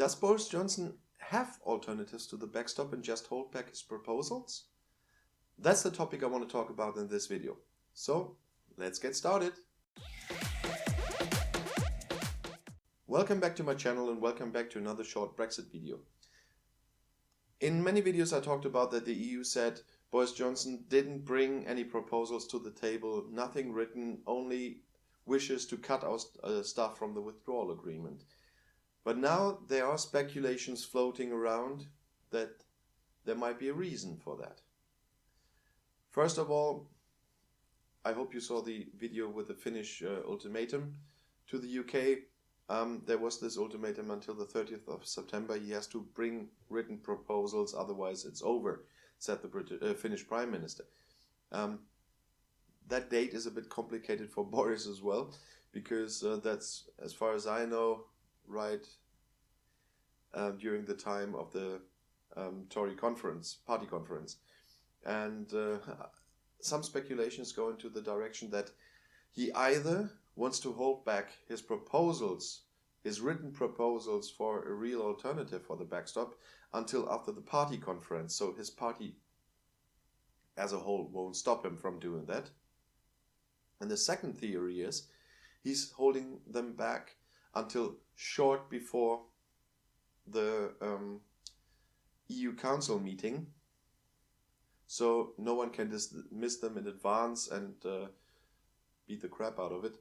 Does Boris Johnson have alternatives to the backstop and just hold back his proposals? That's the topic I want to talk about in this video. So, let's get started. Welcome back to my channel and welcome back to another short Brexit video. In many videos I talked about that the EU said Boris Johnson didn't bring any proposals to the table, nothing written, only wishes to cut out stuff from the withdrawal agreement. But now there are speculations floating around that there might be a reason for that. First of all, I hope you saw the video with the Finnish ultimatum to the UK. There was this ultimatum until the 30th of September. He has to bring written proposals, otherwise it's over, said the Finnish Prime Minister. That date is a bit complicated for Boris as well, because that's, as far as I know, right during the time of the Tory party conference. And some speculations go into the direction that he either wants to hold back his proposals, his written proposals for a real alternative for the backstop until after the party conference, so his party as a whole won't stop him from doing that. And the second theory is he's holding them back until short before the EU Council meeting, so no one can dismiss them in advance and beat the crap out of it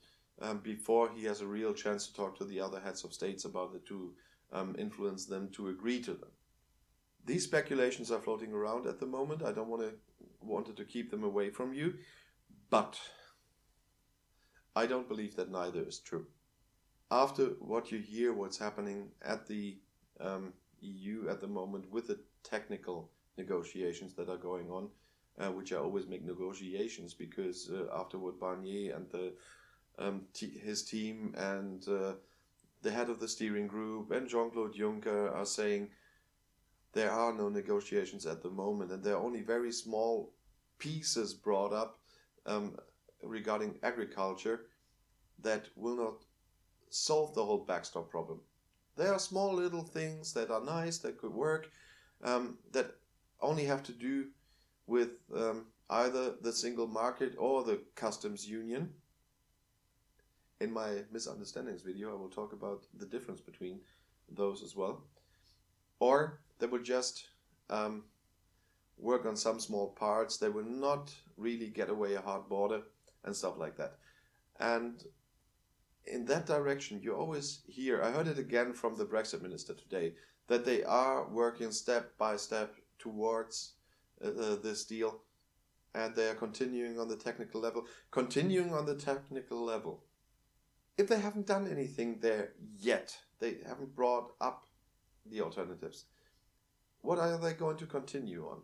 before he has a real chance to talk to the other heads of states about it, to influence them to agree to them. These speculations are floating around at the moment. I don't wanted to keep them away from you, but I don't believe that neither is true. After what you hear, what's happening at the EU at the moment with the technical negotiations that are going on, which I always make negotiations because afterward Barnier and his team and the head of the steering group and Jean-Claude Juncker are saying there are no negotiations at the moment, and there are only very small pieces brought up regarding agriculture that will not solve the whole backstop problem. There are small little things that are nice, that could work, that only have to do with either the single market or the customs union. In my misunderstandings video, I will talk about the difference between those as well. Or they will just work on some small parts. They will not really get away a hard border and stuff like that. And in that direction, you always hear, I heard it again from the Brexit minister today, that they are working step by step towards this deal, and they are continuing on the technical level. If they haven't done anything there yet, they haven't brought up the alternatives, what are they going to continue on?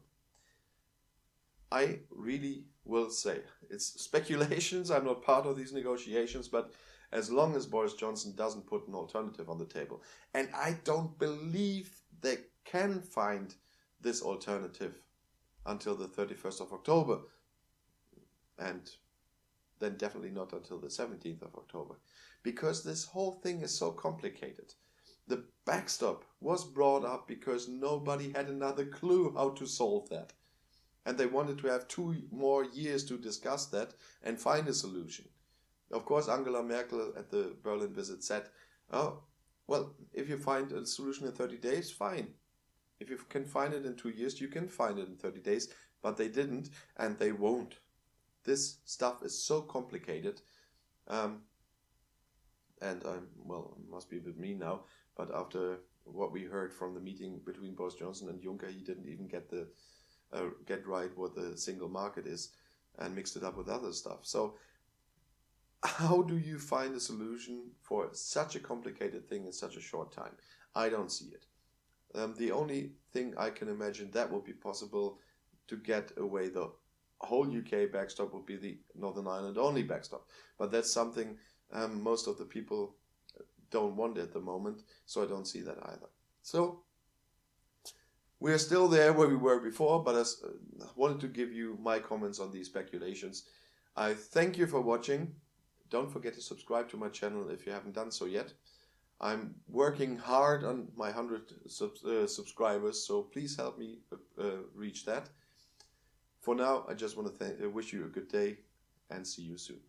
I really will say, it's speculations, I'm not part of these negotiations, but as long as Boris Johnson doesn't put an alternative on the table, and I don't believe they can find this alternative until the 31st of October, and then definitely not until the 17th of October, because this whole thing is so complicated. The backstop was brought up because nobody had another clue how to solve that. And they wanted to have 2 more years to discuss that and find a solution. Of course, Angela Merkel at the Berlin visit said, oh, well, if you find a solution in 30 days, fine. If you can find it in 2 years, you can find it in 30 days. But they didn't, and they won't. This stuff is so complicated. And it must be a bit mean now, but after what we heard from the meeting between Boris Johnson and Juncker, he didn't even get right what the single market is and mixed it up with other stuff. So how do you find a solution for such a complicated thing in such a short time? I don't see it. The only thing I can imagine that would be possible to get away the whole UK backstop would be the Northern Ireland only backstop. But that's something most of the people don't want at the moment, so I don't see that either. So we're still there where we were before, but I wanted to give you my comments on these speculations. I thank you for watching. Don't forget to subscribe to my channel if you haven't done so yet. I'm working hard on my 100 subscribers, so please help me reach that. For now, I just want to wish you a good day and see you soon.